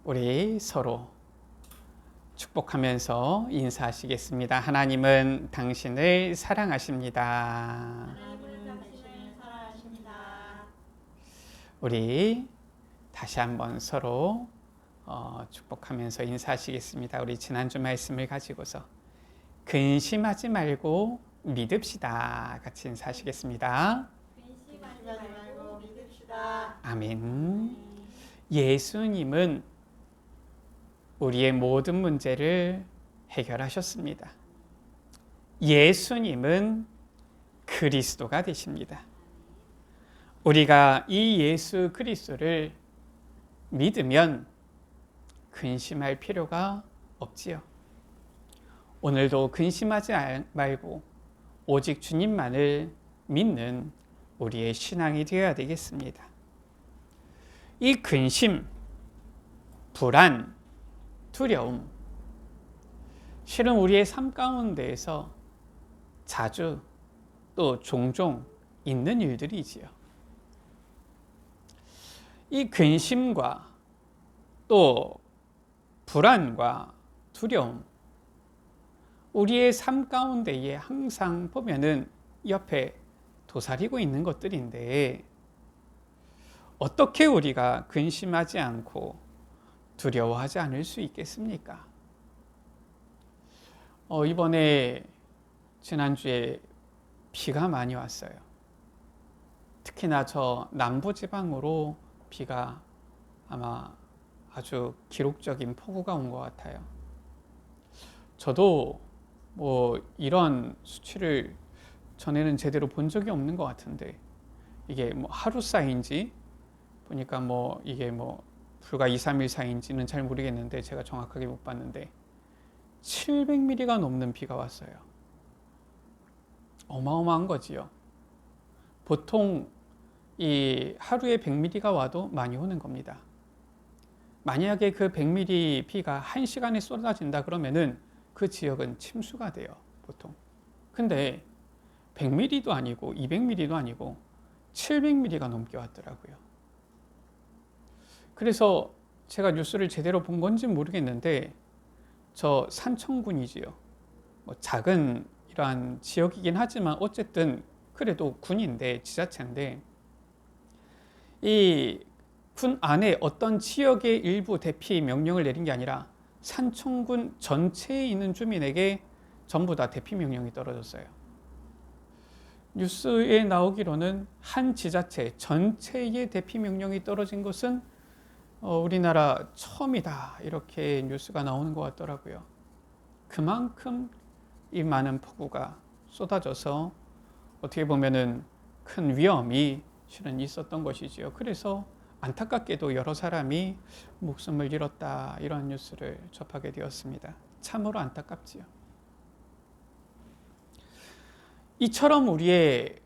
우리 서로 축복하면서 인사하시겠습니다. 하나님은 당신을 사랑하십니다. 하나님은 당신을 사랑하십니다. 우리 다시 한번 서로 축복하면서 인사하시겠습니다. 우리 지난주 말씀을 가지고서 근심하지 말고 믿읍시다. 같이 인사하시겠습니다. 근심하지 말고 믿읍시다. 아멘. 예수님은 우리의 모든 문제를 해결하셨습니다. 예수님은 그리스도가 되십니다. 우리가 이 예수 그리스도를 믿으면 근심할 필요가 없지요. 오늘도 근심하지 말고 오직 주님만을 믿는 우리의 신앙이 되어야 되겠습니다. 이 근심, 불안, 두려움, 실은 우리의 삶 가운데에서 자주 또 종종 있는 일들이지요. 이 근심과 또 불안과 두려움, 우리의 삶 가운데에 항상 보면은 옆에 도사리고 있는 것들인데, 어떻게 우리가 근심하지 않고 두려워하지 않을 수 있겠습니까? 이번에 지난주에 비가 많이 왔어요. 특히나 저 남부지방으로 비가 아마 아주 기록적인 폭우가 온 것 같아요. 저도 이런 수치를 전에는 제대로 본 적이 없는 것 같은데, 이게 하루 사이인지 보니까 이게 불과 2, 3일 사이인지는 잘 모르겠는데, 제가 정확하게 못 봤는데 700mm가 넘는 비가 왔어요. 어마어마한 거지요. 보통 이 하루에 100mm가 와도 많이 오는 겁니다. 만약에 그 100mm 비가 1시간에 쏟아진다 그러면은 그 지역은 침수가 돼요, 보통. 근데 100mm도 아니고 200mm도 아니고 700mm가 넘게 왔더라고요. 그래서 제가 뉴스를 제대로 본 건지 모르겠는데, 저 산청군이지요. 작은 이러한 지역이긴 하지만 어쨌든 그래도 군인데, 지자체인데, 이 군 안에 어떤 지역의 일부 대피 명령을 내린 게 아니라 산청군 전체에 있는 주민에게 전부 다 대피 명령이 떨어졌어요. 뉴스에 나오기로는 한 지자체 전체의 대피 명령이 떨어진 것은 우리나라 처음이다, 이렇게 뉴스가 나오는 것 같더라고요. 그만큼 이 많은 폭우가 쏟아져서 어떻게 보면은 큰 위험이 실은 있었던 것이지요. 그래서 안타깝게도 여러 사람이 목숨을 잃었다, 이런 뉴스를 접하게 되었습니다. 참으로 안타깝지요. 이처럼 우리의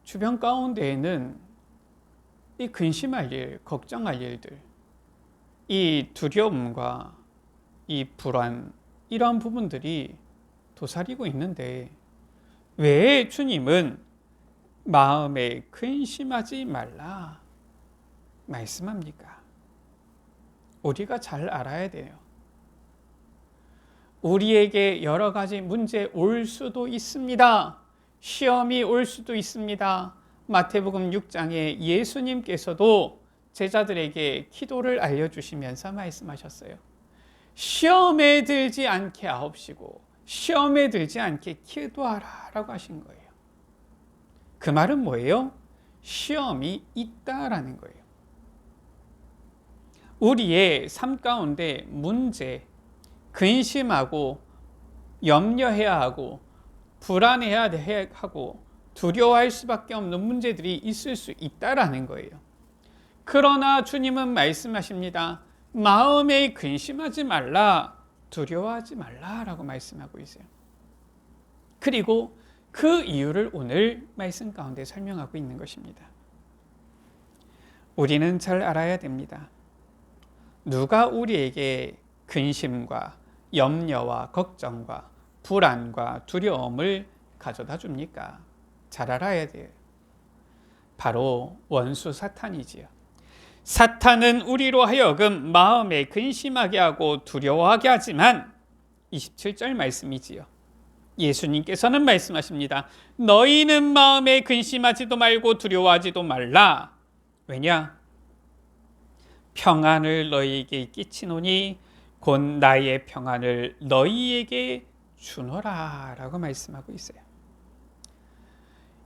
주변 가운데에는 이 근심할 일, 걱정할 일들, 이 두려움과 이 불안, 이러한 부분들이 도사리고 있는데, 왜 주님은 마음에 근심하지 말라 말씀합니까? 우리가 잘 알아야 돼요. 우리에게 여러 가지 문제 올 수도 있습니다. 시험이 올 수도 있습니다. 마태복음 6장에 예수님께서도 제자들에게 기도를 알려주시면서 말씀하셨어요. 시험에 들지 않게 하옵시고 시험에 들지 않게 기도하라 라고 하신 거예요. 그 말은 뭐예요? 시험이 있다라는 거예요. 우리의 삶 가운데 문제, 근심하고 염려해야 하고 불안해야 하고 두려워할 수밖에 없는 문제들이 있을 수 있다라는 거예요. 그러나 주님은 말씀하십니다. 마음에 근심하지 말라, 두려워하지 말라라고 말씀하고 있어요. 그리고 그 이유를 오늘 말씀 가운데 설명하고 있는 것입니다. 우리는 잘 알아야 됩니다. 누가 우리에게 근심과 염려와 걱정과 불안과 두려움을 가져다 줍니까? 잘 알아야 돼요. 바로 원수 사탄이지요. 사탄은 우리로 하여금 마음에 근심하게 하고 두려워하게 하지만 27절 말씀이지요. 예수님께서는 말씀하십니다. 너희는 마음에 근심하지도 말고 두려워하지도 말라. 왜냐? 평안을 너희에게 끼치노니 곧 나의 평안을 너희에게 주노라 라고 말씀하고 있어요.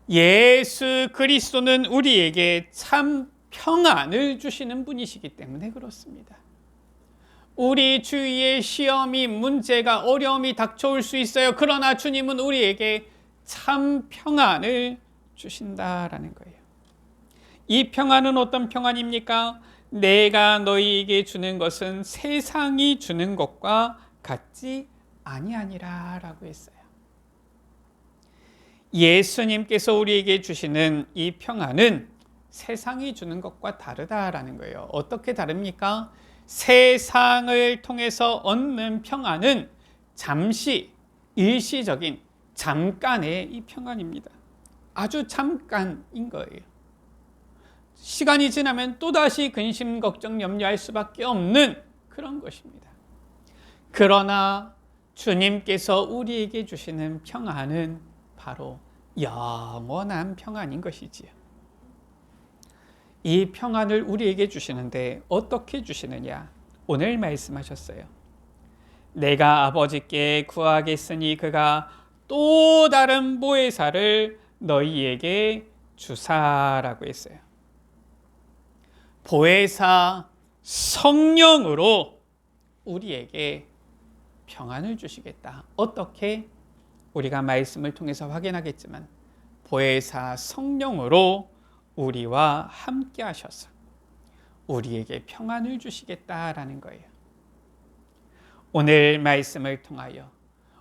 예수 그리스도는 우리에게 참 평안을 주시는 분이시기 때문에 그렇습니다. 우리 주위에 시험이, 문제가, 어려움이 닥쳐올 수 있어요. 그러나 주님은 우리에게 참 평안을 주신다라는 거예요. 이 평안은 어떤 평안입니까? 내가 너희에게 주는 것은 세상이 주는 것과 같지 아니하니라 라고 했어요. 예수님께서 우리에게 주시는 이 평안은 세상이 주는 것과 다르다라는 거예요. 어떻게 다릅니까? 세상을 통해서 얻는 평안은 잠시, 일시적인, 잠깐의 이 평안입니다. 아주 잠깐인 거예요. 시간이 지나면 또다시 근심, 걱정, 염려할 수밖에 없는 그런 것입니다. 그러나 주님께서 우리에게 주시는 평안은 바로 영원한 평안인 것이지요. 이 평안을 우리에게 주시는데 어떻게 주시느냐? 오늘 말씀하셨어요. 내가 아버지께 구하겠으니 그가 또 다른 보혜사를 너희에게 주사라고 했어요. 보혜사 성령으로 우리에게 평안을 주시겠다. 어떻게? 우리가 말씀을 통해서 확인하겠지만 보혜사 성령으로 우리와 함께 하셔서 우리에게 평안을 주시겠다라는 거예요. 오늘 말씀을 통하여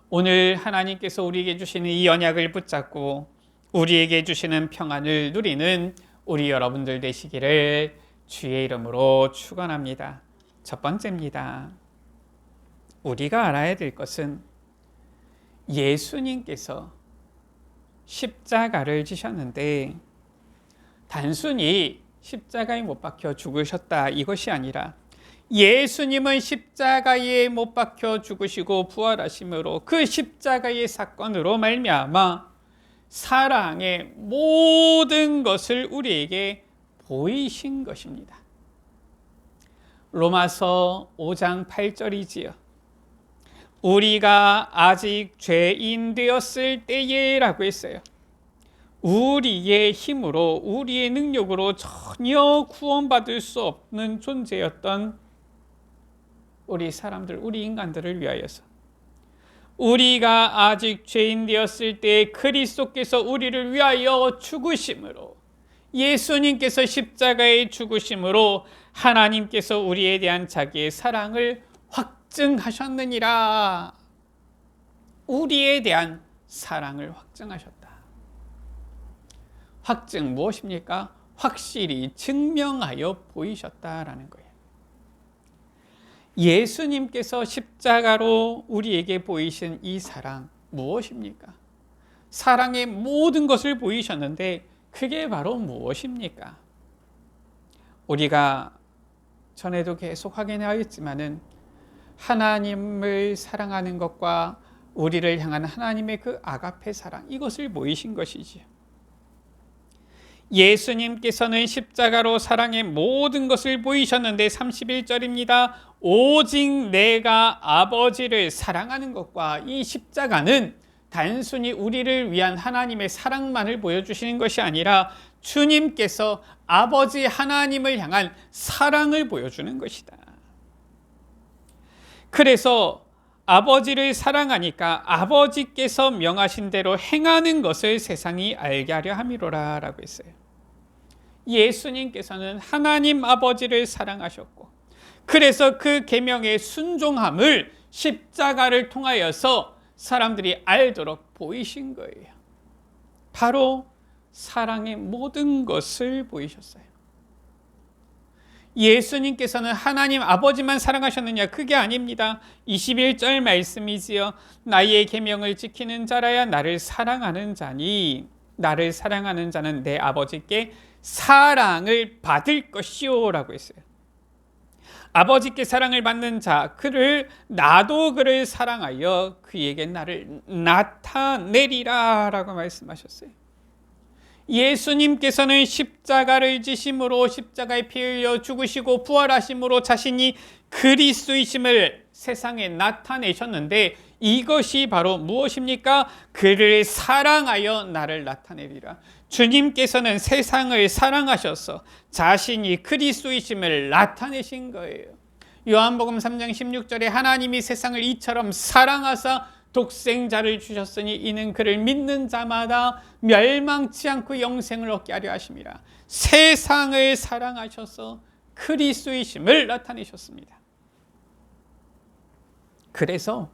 오늘 하나님께서 우리에게 주시는 이 언약을 붙잡고 우리에게 주시는 평안을 누리는 우리 여러분들 되시기를 주의 이름으로 축원합니다. 첫 번째입니다. 우리가 알아야 될 것은 예수님께서 십자가를 지셨는데 단순히 십자가에 못 박혀 죽으셨다 이것이 아니라 예수님은 십자가에 못 박혀 죽으시고 부활하심으로 그 십자가의 사건으로 말미암아 사랑의 모든 것을 우리에게 보이신 것입니다. 로마서 5장 8절이지요. 우리가 아직 죄인 되었을 때에 라고 했어요. 우리의 힘으로 우리의 능력으로 전혀 구원받을 수 없는 존재였던 우리 사람들, 우리 인간들을 위하여서 우리가 아직 죄인 되었을 때 그리스도께서 우리를 위하여 죽으심으로 예수님께서 십자가에 죽으심으로 하나님께서 우리에 대한 자기의 사랑을 확증하셨느니라. 우리에 대한 사랑을 확증하셨다. 확증 무엇입니까? 확실히 증명하여 보이셨다라는 거예요. 예수님께서 십자가로 우리에게 보이신 이 사랑 무엇입니까? 사랑의 모든 것을 보이셨는데 그게 바로 무엇입니까? 우리가 전에도 계속 확인하였지만은 하나님을 사랑하는 것과 우리를 향한 하나님의 그 아가페 사랑 이것을 보이신 것이지요. 예수님께서는 십자가로 사랑의 모든 것을 보이셨는데 31절입니다. 오직 내가 아버지를 사랑하는 것과 이 십자가는 단순히 우리를 위한 하나님의 사랑만을 보여주시는 것이 아니라 주님께서 아버지 하나님을 향한 사랑을 보여주는 것이다. 그래서 아버지를 사랑하니까 아버지께서 명하신 대로 행하는 것을 세상이 알게 하려 함이로라 라고 했어요. 예수님께서는 하나님 아버지를 사랑하셨고 그래서 그 계명의 순종함을 십자가를 통하여서 사람들이 알도록 보이신 거예요. 바로 사랑의 모든 것을 보이셨어요. 예수님께서는 하나님 아버지만 사랑하셨느냐? 그게 아닙니다. 21절 말씀이지요. 나의 계명을 지키는 자라야 나를 사랑하는 자니 나를 사랑하는 자는 내 아버지께 사랑을 받을 것이요 라고 했어요. 아버지께 사랑을 받는 자, 그를 나도 그를 사랑하여 그에게 나를 나타내리라 라고 말씀하셨어요. 예수님께서는 십자가를 지심으로 십자가에 피 흘려 죽으시고 부활하심으로 자신이 그리스도이심을 세상에 나타내셨는데, 이것이 바로 무엇입니까? 그를 사랑하여 나를 나타내리라. 주님께서는 세상을 사랑하셔서 자신이 그리스도이심을 나타내신 거예요. 요한복음 3장 16절에 하나님이 세상을 이처럼 사랑하사 독생자를 주셨으니 이는 그를 믿는 자마다 멸망치 않고 영생을 얻게 하려 하심이라. 세상을 사랑하셔서 그리스도이심을 나타내셨습니다. 그래서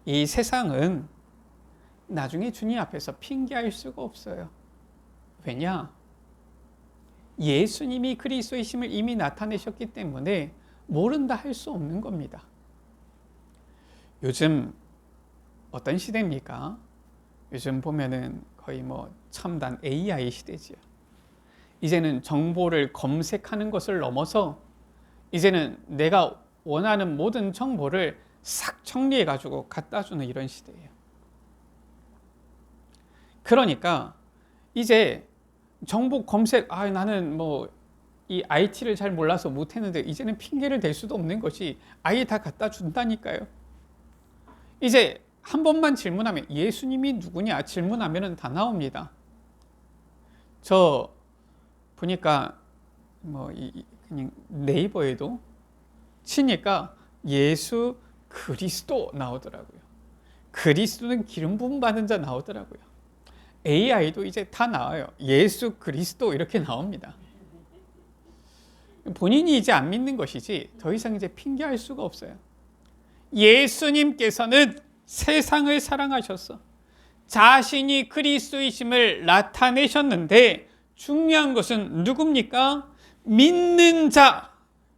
이 세상은 나중에 주님 앞에서 핑계할 수가 없어요. 왜냐? 예수님이 그리스도이심을 이미 나타내셨기 때문에 모른다 할 수 없는 겁니다. 요즘 어떤 시대입니까? 요즘 보면은 거의 첨단 AI 시대지요. 이제는 정보를 검색하는 것을 넘어서 이제는 내가 원하는 모든 정보를 싹 정리해가지고 갖다 주는 이런 시대예요. 그러니까 이제 정보 검색, 나는 이 IT를 잘 몰라서 못했는데, 이제는 핑계를 댈 수도 없는 것이 아예 다 갖다 준다니까요. 이제 한 번만 질문하면 예수님이 누구냐 질문하면 다 나옵니다. 저 보니까 그냥 네이버에도 치니까 예수 그리스도 나오더라고요. 그리스도는 기름 부음 받은 자 나오더라고요. AI도 이제 다 나와요. 예수 그리스도 이렇게 나옵니다. 본인이 이제 안 믿는 것이지 더 이상 이제 핑계할 수가 없어요. 예수님께서는 세상을 사랑하셔서 자신이 그리스도이심을 나타내셨는데, 중요한 것은 누굽니까? 믿는 자,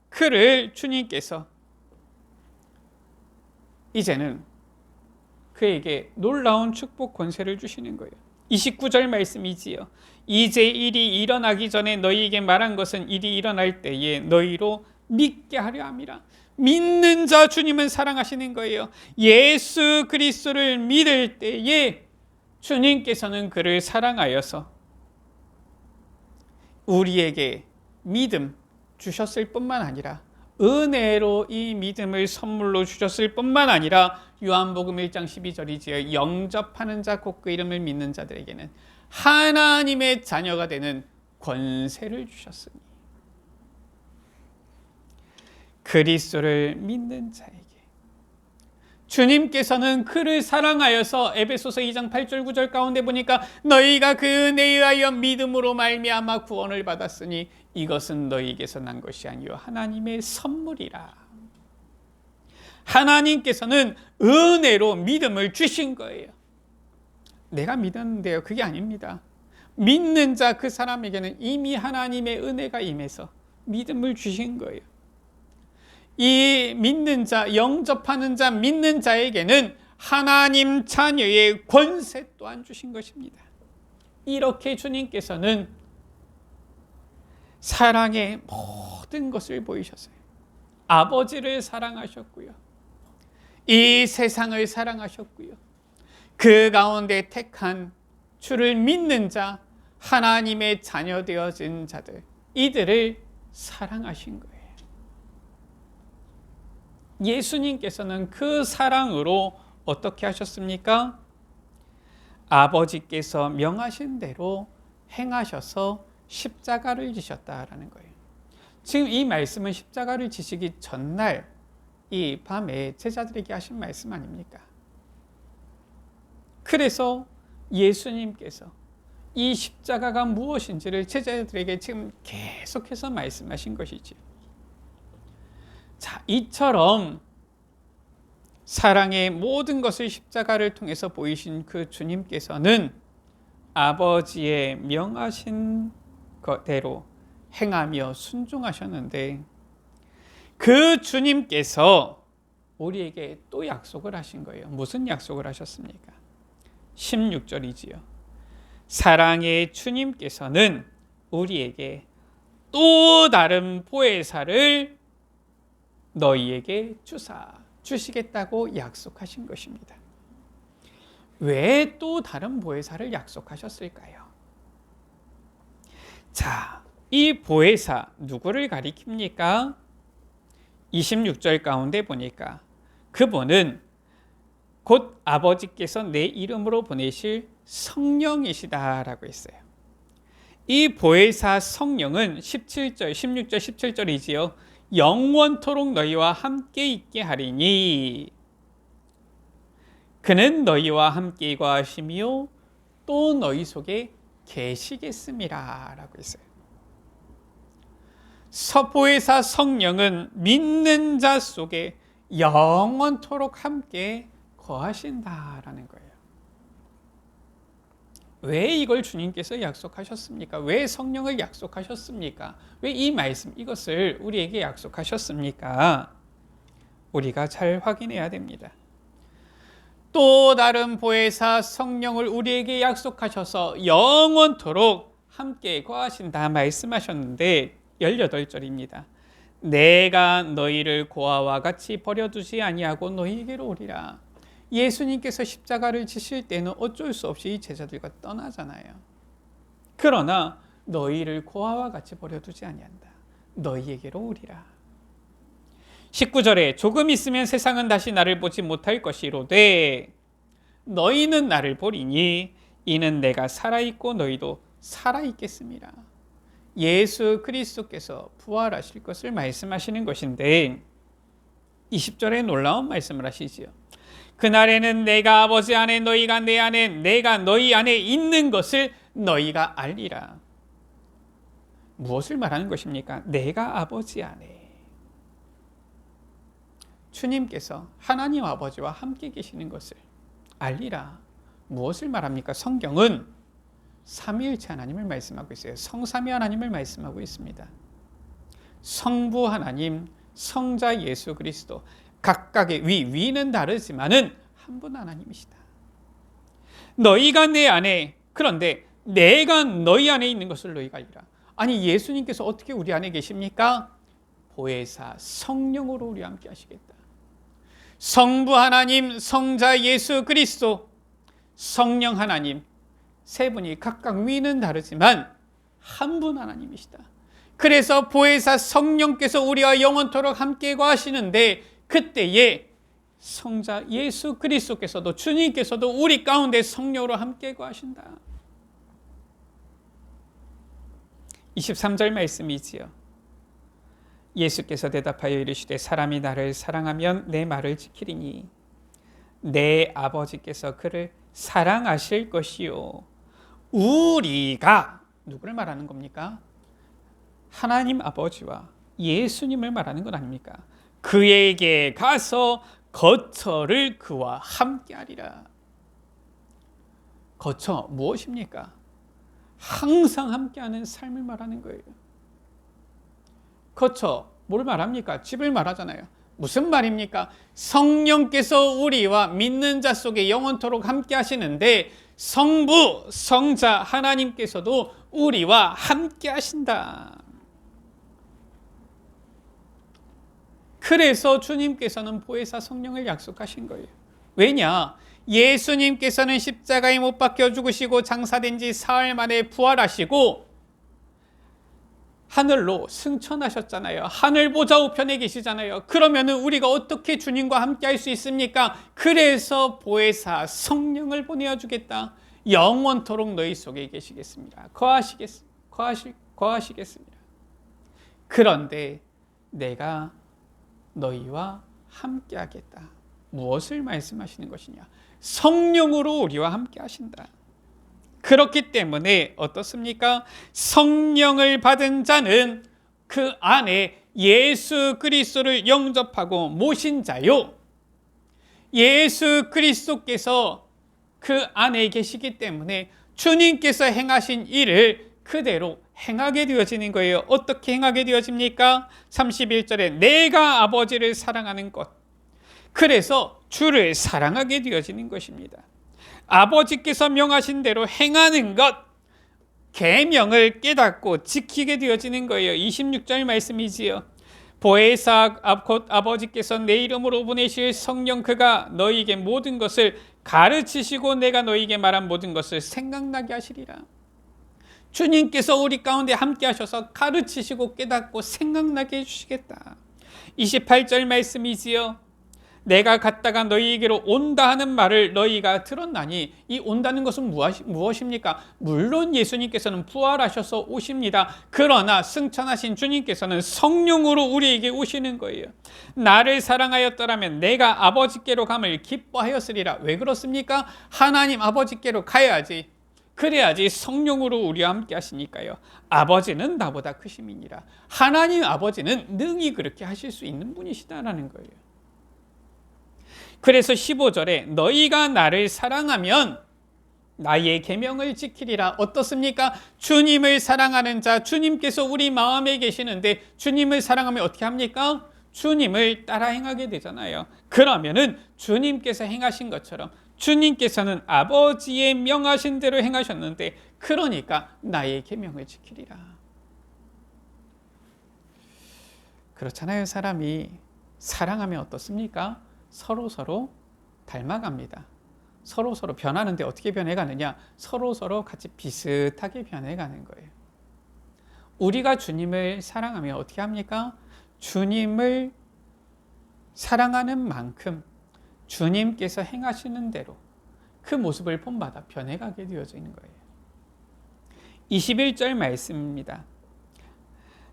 그를 주님께서 이제는 그에게 놀라운 축복 권세를 주시는 거예요. 29절 말씀이지요. 이제 일이 일어나기 전에 너희에게 말한 것은 일이 일어날 때에 너희로 믿게 하려 함이라. 믿는 자 주님은 사랑하시는 거예요. 예수 그리스도를 믿을 때에 주님께서는 그를 사랑하여서 우리에게 믿음 주셨을 뿐만 아니라 은혜로 이 믿음을 선물로 주셨을 뿐만 아니라 요한복음 1장 12절이지요. 영접하는 자 곧 그 이름을 믿는 자들에게는 하나님의 자녀가 되는 권세를 주셨으니, 그리스도를 믿는 자에게 주님께서는 그를 사랑하여서 에베소서 2장 8절 9절 가운데 보니까 너희가 그 은혜에 의하여 믿음으로 말미암아 구원을 받았으니 이것은 너희에게서 난 것이 아니요 하나님의 선물이라. 하나님께서는 은혜로 믿음을 주신 거예요. 내가 믿었는데요, 그게 아닙니다. 믿는 자 그 사람에게는 이미 하나님의 은혜가 임해서 믿음을 주신 거예요. 이 믿는 자, 영접하는 자, 믿는 자에게는 하나님 자녀의 권세 또한 주신 것입니다. 이렇게 주님께서는 사랑의 모든 것을 보이셨어요. 아버지를 사랑하셨고요, 이 세상을 사랑하셨고요, 그 가운데 택한 주를 믿는 자, 하나님의 자녀 되어진 자들, 이들을 사랑하신 거예요. 예수님께서는 그 사랑으로 어떻게 하셨습니까? 아버지께서 명하신 대로 행하셔서 십자가를 지셨다라는 거예요. 지금 이 말씀은 십자가를 지시기 전날 이 밤에 제자들에게 하신 말씀 아닙니까? 그래서 예수님께서 이 십자가가 무엇인지를 제자들에게 지금 계속해서 말씀하신 것이지요. 자, 이처럼 사랑의 모든 것을 십자가를 통해서 보이신 그 주님께서는 아버지의 명하신 것대로 행하며 순종하셨는데, 그 주님께서 우리에게 또 약속을 하신 거예요. 무슨 약속을 하셨습니까? 16절이지요. 사랑의 주님께서는 우리에게 또 다른 보혜사를 너희에게 주시겠다고 약속하신 것입니다. 왜 또 다른 보혜사를 약속하셨을까요? 자, 이 보혜사 누구를 가리킵니까? 26절 가운데 보니까 그분은 곧 아버지께서 내 이름으로 보내실 성령이시다라고 했어요. 이 보혜사 성령은 17절, 16절, 17절이지요. 영원토록 너희와 함께 있게 하리니 그는 너희와 함께 거하시며 또 너희 속에 계시겠음이라 라고 했어요. 보혜사 성령은 믿는 자 속에 영원토록 함께 거하신다라는 거예요. 왜 이걸 주님께서 약속하셨습니까? 왜 성령을 약속하셨습니까? 왜 이 말씀 이것을 우리에게 약속하셨습니까? 우리가 잘 확인해야 됩니다. 또 다른 보혜사 성령을 우리에게 약속하셔서 영원토록 함께 거하신다 말씀하셨는데 18절입니다. 내가 너희를 고아와 같이 버려두지 아니하고 너희에게로 오리라. 예수님께서 십자가를 지실 때는 어쩔 수 없이 제자들과 떠나잖아요. 그러나 너희를 고아와 같이 버려두지 아니한다. 너희에게로 오리라. 19절에 조금 있으면 세상은 다시 나를 보지 못할 것이로되 너희는 나를 보리니 이는 내가 살아있고 너희도 살아있겠습니다. 예수 그리스도께서 부활하실 것을 말씀하시는 것인데 20절에 놀라운 말씀을 하시지요. 그날에는 내가 아버지 안에 너희가 내 안에 내가 너희 안에 있는 것을 너희가 알리라. 무엇을 말하는 것입니까? 내가 아버지 안에. 주님께서 하나님 아버지와 함께 계시는 것을 알리라. 무엇을 말합니까? 성경은 삼위일체 하나님을 말씀하고 있어요. 성삼위 하나님을 말씀하고 있습니다. 성부 하나님, 성자 예수 그리스도 각각의 위는 다르지만은 한 분 하나님이시다. 너희가 내 안에, 그런데 내가 너희 안에 있는 것을 너희가 알리라. 아니 예수님께서 어떻게 우리 안에 계십니까? 보혜사 성령으로 우리와 함께 하시겠다. 성부 하나님, 성자 예수 그리스도, 성령 하나님 세 분이 각각 위는 다르지만 한 분 하나님이시다. 그래서 보혜사 성령께서 우리와 영원토록 함께 거하시는데 그때에 성자 예수 그리스도께서도 주님께서도 우리 가운데 성령으로 함께 거하신다. 23절 말씀이지요. 예수께서 대답하여 이르시되 사람이 나를 사랑하면 내 말을 지키리니 내 아버지께서 그를 사랑하실 것이요 우리가 누구를 말하는 겁니까? 하나님 아버지와 예수님을 말하는 것 아닙니까? 그에게 가서 거처를 그와 함께 하리라. 거처 무엇입니까? 항상 함께하는 삶을 말하는 거예요. 거처 뭘 말합니까? 집을 말하잖아요. 무슨 말입니까? 성령께서 우리와 믿는 자 속에 영원토록 함께 하시는데 성부, 성자 하나님께서도 우리와 함께 하신다. 그래서 주님께서는 보혜사 성령을 약속하신 거예요. 왜냐? 예수님께서는 십자가에 못 박혀 죽으시고 장사된 지 사흘 만에 부활하시고 하늘로 승천하셨잖아요. 하늘 보좌 우편에 계시잖아요. 그러면 우리가 어떻게 주님과 함께 할 수 있습니까? 그래서 보혜사 성령을 보내주겠다. 영원토록 너희 속에 계시겠습니다. 거하시겠습니다. 그런데 내가 너희와 함께 하겠다. 무엇을 말씀하시는 것이냐? 성령으로 우리와 함께 하신다. 그렇기 때문에 어떻습니까? 성령을 받은 자는 그 안에 예수 그리스도를 영접하고 모신 자요. 예수 그리스도께서 그 안에 계시기 때문에 주님께서 행하신 일을 그대로 행하게 되어지는 거예요. 어떻게 행하게 되어집니까? 31절에 내가 아버지를 사랑하는 것. 그래서 주를 사랑하게 되어지는 것입니다. 아버지께서 명하신 대로 행하는 것, 계명을 깨닫고 지키게 되어지는 거예요. 26절 말씀이지요. 보혜사 곧 아버지께서 내 이름으로 보내실 성령 그가 너희에게 모든 것을 가르치시고 내가 너희에게 말한 모든 것을 생각나게 하시리라. 주님께서 우리 가운데 함께 하셔서 가르치시고 깨닫고 생각나게 해주시겠다. 28절 말씀이지요. 내가 갔다가 너희에게로 온다 하는 말을 너희가 들었나니, 이 온다는 것은 무엇입니까? 물론 예수님께서는 부활하셔서 오십니다. 그러나 승천하신 주님께서는 성령으로 우리에게 오시는 거예요. 나를 사랑하였더라면 내가 아버지께로 감을 기뻐하였으리라. 왜 그렇습니까? 하나님 아버지께로 가야지. 그래야지 성령으로 우리와 함께 하시니까요. 아버지는 나보다 크심이니라. 하나님 아버지는 능히 그렇게 하실 수 있는 분이시다라는 거예요. 그래서 15절에 너희가 나를 사랑하면 나의 계명을 지키리라. 어떻습니까? 주님을 사랑하는 자, 주님께서 우리 마음에 계시는데 주님을 사랑하면 어떻게 합니까? 주님을 따라 행하게 되잖아요. 그러면은 주님께서 행하신 것처럼 주님께서는 아버지의 명하신 대로 행하셨는데, 그러니까 나의 계명을 지키리라. 그렇잖아요. 사람이 사랑하면 어떻습니까? 서로 닮아갑니다. 서로 변하는데 어떻게 변해가느냐? 서로 같이 비슷하게 변해가는 거예요. 우리가 주님을 사랑하면 어떻게 합니까? 주님을 사랑하는 만큼 주님께서 행하시는 대로 그 모습을 본받아 변해가게 되어지는 거예요. 21절 말씀입니다.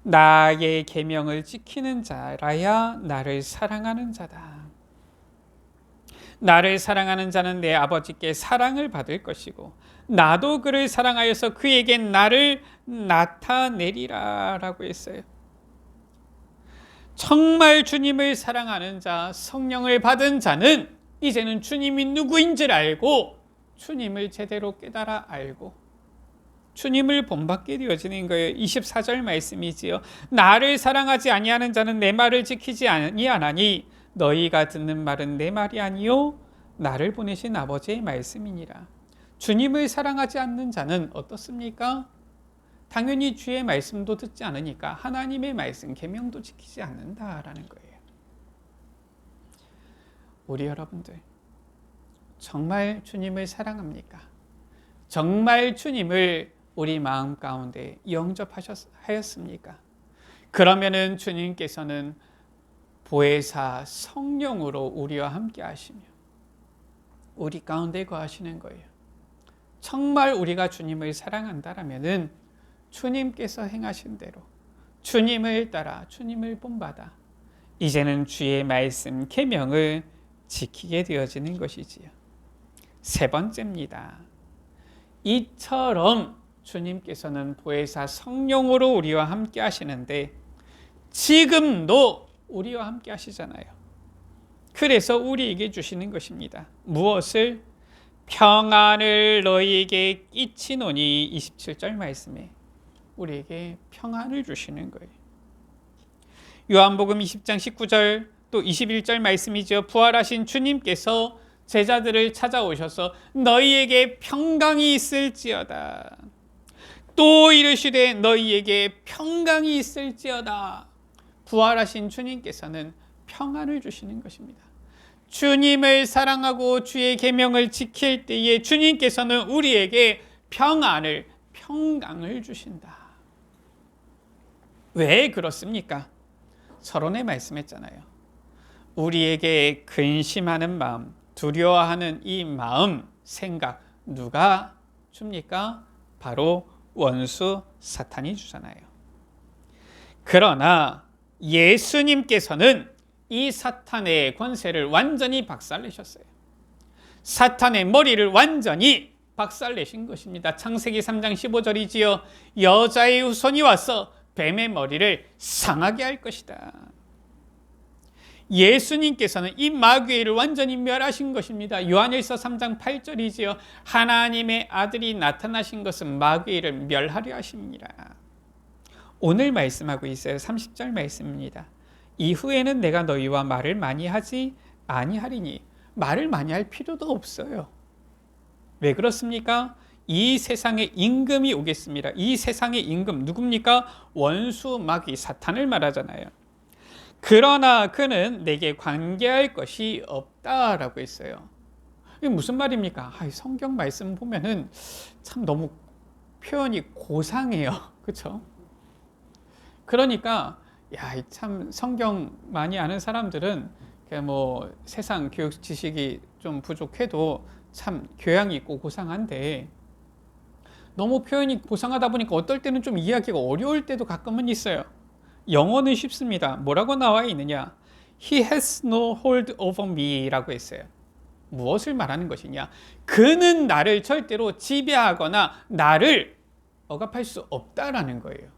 나의 계명을 지키는 자라야 나를 사랑하는 자다. 나를 사랑하는 자는 내 아버지께 사랑을 받을 것이고 나도 그를 사랑하여서 그에게 나를 나타내리라 라고 했어요. 정말 주님을 사랑하는 자, 성령을 받은 자는 이제는 주님이 누구인지를 알고 주님을 제대로 깨달아 알고 주님을 본받게 되어지는 거예요. 24절 말씀이지요. 나를 사랑하지 아니하는 자는 내 말을 지키지 아니하나니 너희가 듣는 말은 내 말이 아니요 나를 보내신 아버지의 말씀이니라. 주님을 사랑하지 않는 자는 어떻습니까? 당연히 주의 말씀도 듣지 않으니까 하나님의 말씀, 계명도 지키지 않는다라는 거예요. 우리 여러분들 정말 주님을 사랑합니까? 정말 주님을 우리 마음 가운데 영접하였습니까? 그러면은 주님께서는 보혜사 성령으로 우리와 함께 하시며 우리 가운데 거하시는 거예요. 정말 우리가 주님을 사랑한다라면은 주님께서 행하신 대로 주님을 따라 주님을 본받아 이제는 주의 말씀 계명을 지키게 되어지는 것이지요. 세 번째입니다. 이처럼 주님께서는 보혜사 성령으로 우리와 함께 하시는데 지금도 우리와 함께 하시잖아요. 그래서 우리에게 주시는 것입니다. 무엇을? 평안을 너희에게 끼치노니 27절 말씀에 우리에게 평안을 주시는 거예요. 요한복음 20장 19절 또 21절 말씀이죠. 부활하신 주님께서 제자들을 찾아오셔서 너희에게 평강이 있을지어다. 또 이르시되 너희에게 평강이 있을지어다. 부활하신 주님께서는 평안을 주시는 것입니다. 주님을 사랑하고 주의 계명을 지킬 때에 주님께서는 우리에게 평안을, 평강을 주신다. 왜 그렇습니까? 서론에 말씀했잖아요. 우리에게 근심하는 마음, 두려워하는 이 마음, 생각 누가 줍니까? 바로 원수 사탄이 주잖아요. 그러나 예수님께서는 이 사탄의 권세를 완전히 박살내셨어요. 사탄의 머리를 완전히 박살내신 것입니다. 창세기 3장 15절이지요. 여자의 후손이 와서 뱀의 머리를 상하게 할 것이다. 예수님께서는 이 마귀를 완전히 멸하신 것입니다. 요한일서 3장 8절이지요. 하나님의 아들이 나타나신 것은 마귀를 멸하려 하십니다. 오늘 말씀하고 있어요. 30절 말씀입니다. 이후에는 내가 너희와 말을 많이 하지 아니하리니. 말을 많이 할 필요도 없어요. 왜 그렇습니까? 이 세상의 임금이 오겠습니다. 이 세상의 임금 누굽니까? 원수 마귀 사탄을 말하잖아요. 그러나 그는 내게 관계할 것이 없다라고 했어요. 이게 무슨 말입니까? 성경 말씀 보면은 참 너무 표현이 고상해요. 그렇죠? 그러니까 참 성경 많이 아는 사람들은 뭐 세상 교육 지식이 좀 부족해도 참 교양이 있고 고상한데, 너무 표현이 고상하다 보니까 어떨 때는 좀 이해하기가 어려울 때도 가끔은 있어요. 영어는 쉽습니다. 뭐라고 나와 있느냐? He has no hold over me 라고 했어요. 무엇을 말하는 것이냐? 그는 나를 절대로 지배하거나 나를 억압할 수 없다라는 거예요.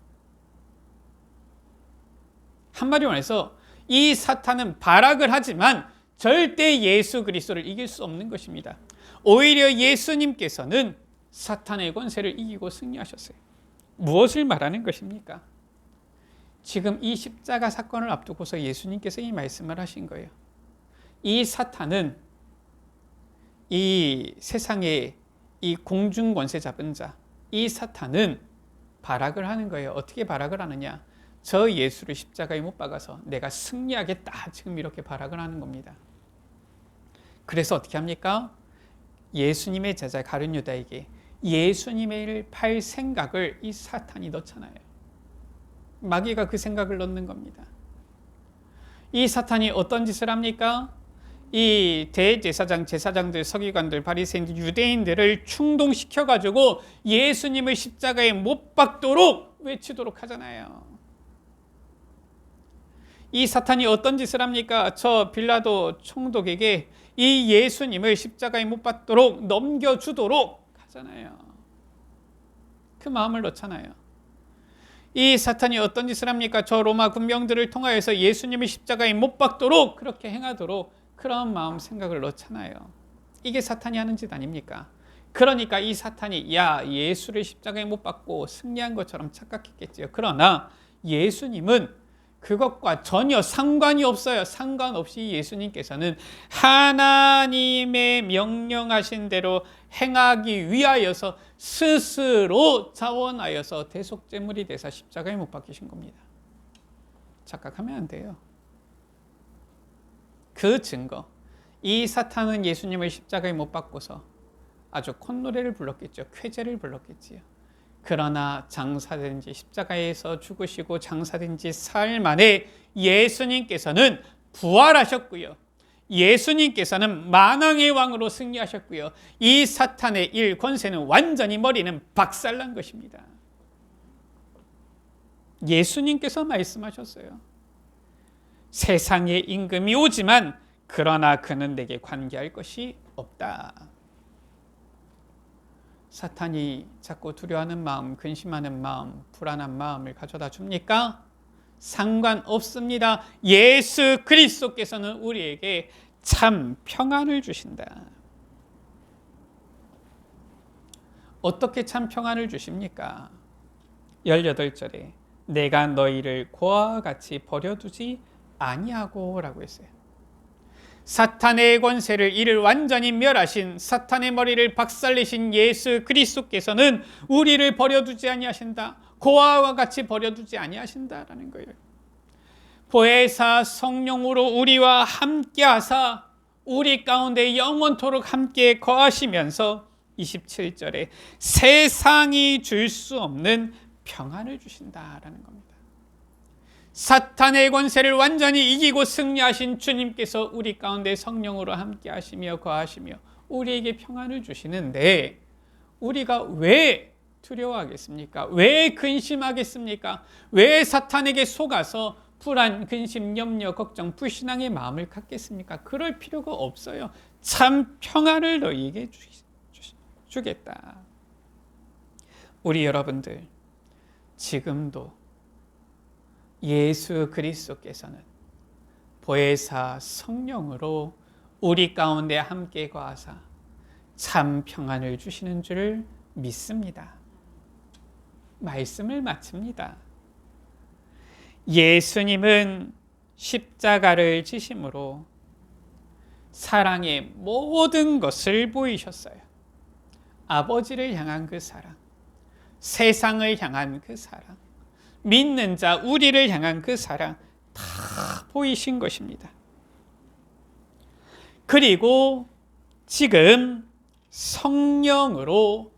한마디로 말해서 이 사탄은 발악을 하지만 절대 예수 그리스도를 이길 수 없는 것입니다. 오히려 예수님께서는 사탄의 권세를 이기고 승리하셨어요. 무엇을 말하는 것입니까? 지금 이 십자가 사건을 앞두고서 예수님께서 이 말씀을 하신 거예요. 이 사탄은 이 세상의 이 공중 권세 잡은 자, 이 사탄은 발악을 하는 거예요. 어떻게 발악을 하느냐? 저 예수를 십자가에 못 박아서 내가 승리하겠다, 지금 이렇게 발악을 하는 겁니다. 그래서 어떻게 합니까? 예수님의 제자 가룟 유다에게 예수님을 팔 생각을 이 사탄이 넣잖아요. 마귀가 그 생각을 넣는 겁니다. 이 사탄이 어떤 짓을 합니까? 이 대제사장, 제사장들, 서기관들, 바리새인들, 유대인들을 충동시켜가지고 예수님을 십자가에 못 박도록 외치도록 하잖아요. 이 사탄이 어떤 짓을 합니까? 저 빌라도 총독에게 이 예수님을 십자가에 못 박도록 넘겨주도록 하잖아요. 그 마음을 넣잖아요. 이 사탄이 어떤 짓을 합니까? 저 로마 군병들을 통하여서 예수님을 십자가에 못 박도록 그렇게 행하도록 그런 마음 생각을 넣잖아요. 이게 사탄이 하는 짓 아닙니까? 그러니까 이 사탄이 예수를 십자가에 못 박고 승리한 것처럼 착각했겠지요. 그러나 예수님은 그것과 전혀 상관이 없어요. 상관없이 예수님께서는 하나님의 명령하신 대로 행하기 위하여서 스스로 자원하여서 대속제물이 되사 십자가에 못 박히신 겁니다. 착각하면 안 돼요. 그 증거, 이 사탄은 예수님을 십자가에 못 박고서 아주 콧노래를 불렀겠죠. 쾌재를 불렀겠지요. 그러나 장사된 지 십자가에서 죽으시고 장사된 지 사흘 만에 예수님께서는 부활하셨고요. 예수님께서는 만왕의 왕으로 승리하셨고요. 이 사탄의 일 권세는 완전히 머리는 박살난 것입니다. 예수님께서 말씀하셨어요. 세상의 임금이 오지만 그러나 그는 내게 관계할 것이 없다. 사탄이 자꾸 두려워하는 마음, 근심하는 마음, 불안한 마음을 가져다 줍니까? 상관없습니다. 예수 그리스도께서는 우리에게 참 평안을 주신다. 어떻게 참 평안을 주십니까? 18절에 내가 너희를 고아와 같이 버려두지 아니하고 라고 했어요. 사탄의 권세를 이를 완전히 멸하신, 사탄의 머리를 박살내신 예수 그리스도께서는 우리를 버려두지 아니하신다. 고아와 같이 버려두지 아니하신다라는 거예요. 보혜사 성령으로 우리와 함께 하사 우리 가운데 영원토록 함께 거하시면서 27절에 세상이 줄 수 없는 평안을 주신다라는 겁니다. 사탄의 권세를 완전히 이기고 승리하신 주님께서 우리 가운데 성령으로 함께 하시며 거하시며 우리에게 평안을 주시는데 우리가 왜 두려워하겠습니까? 왜 근심하겠습니까? 왜 사탄에게 속아서 불안, 근심, 염려, 걱정, 불신앙의 마음을 갖겠습니까? 그럴 필요가 없어요. 참 평안을 너희에게 주겠다. 우리 여러분들 지금도 예수 그리스도께서는 보혜사 성령으로 우리 가운데 함께 거하사 참 평안을 주시는 줄 믿습니다. 말씀을 마칩니다. 예수님은 십자가를 지심으로 사랑의 모든 것을 보이셨어요. 아버지를 향한 그 사랑, 세상을 향한 그 사랑, 믿는 자 우리를 향한 그 사랑 다 보이신 것입니다. 그리고 지금 성령으로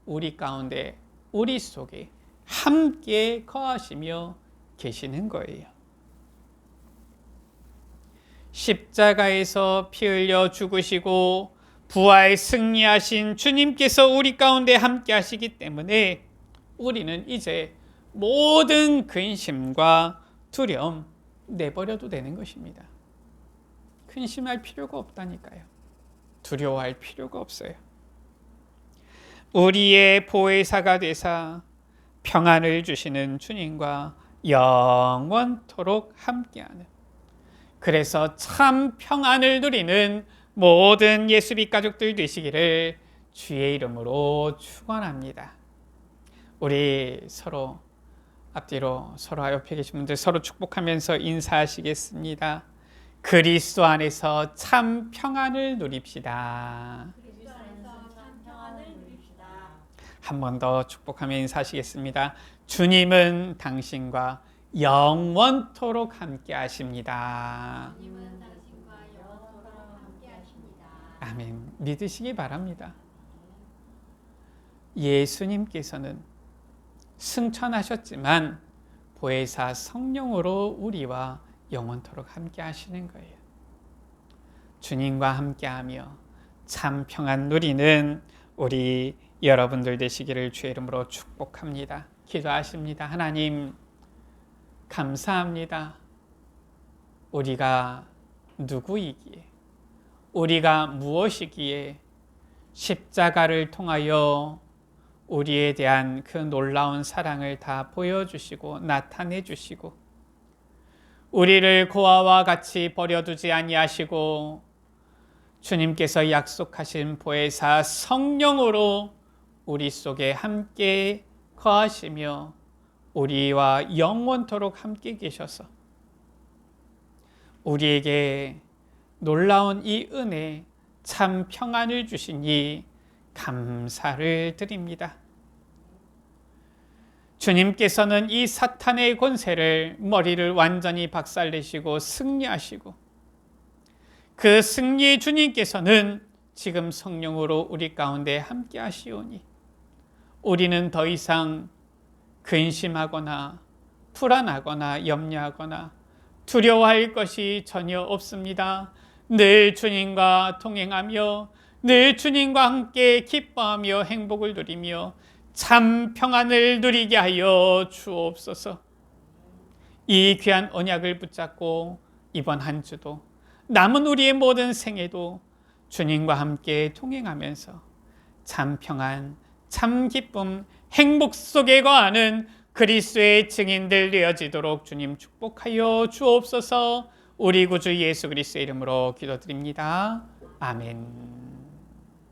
우리 가운데, 우리 속에 함께 거하시며 계시는 거예요. 십자가에서 피 흘려 죽으시고 부활 승리하신 주님께서 우리 가운데 함께 하시기 때문에 우리는 이제 모든 근심과 두려움 내버려도 되는 것입니다. 근심할 필요가 없다니까요. 두려워할 필요가 없어요. 우리의 보혜사가 되사 평안을 주시는 주님과 영원토록 함께하는, 그래서 참 평안을 누리는 모든 예수빛 가족들 되시기를 주의 이름으로 축원합니다. 우리 서로 앞뒤로 서로 옆에 계신 분들 서로 축복하면서 인사하시겠습니다. 그리스도 안에서 참 평안을 누립시다. 그리스도 안에서 참 평안을 누립시다. 한 번 더 축복하며 인사하시겠습니다. 주님은 당신과 영원토록 함께 하십니다. 주님은 당신과 영원토록 함께 하십니다. 아멘. 믿으시기 바랍니다. 예수님께서는 승천하셨지만 보혜사 성령으로 우리와 영원토록 함께 하시는 거예요. 주님과 함께하며 참 평안 누리는 우리 여러분들 되시기를 주의 이름으로 축복합니다. 기도하십니다. 하나님 감사합니다. 우리가 누구이기에, 우리가 무엇이기에 십자가를 통하여 우리에 대한 그 놀라운 사랑을 다 보여주시고 나타내 주시고 우리를 고아와 같이 버려두지 아니하시고 주님께서 약속하신 보혜사 성령으로 우리 속에 함께 거하시며 우리와 영원토록 함께 계셔서 우리에게 놀라운 이 은혜, 참 평안을 주시니 감사를 드립니다. 주님께서는 이 사탄의 권세를, 머리를 완전히 박살내시고 승리하시고 그 승리의 주님께서는 지금 성령으로 우리 가운데 함께 하시오니 우리는 더 이상 근심하거나 불안하거나 염려하거나 두려워할 것이 전혀 없습니다. 늘 주님과 동행하며 늘 주님과 함께 기뻐하며 행복을 누리며 참 평안을 누리게 하여 주옵소서. 이 귀한 언약을 붙잡고 이번 한 주도 남은 우리의 모든 생애도 주님과 함께 동행하면서 참 평안, 참 기쁨, 행복 속에 거하는 그리스도의 증인들 되어지도록 주님 축복하여 주옵소서. 우리 구주 예수 그리스도의 이름으로 기도드립니다. 아멘.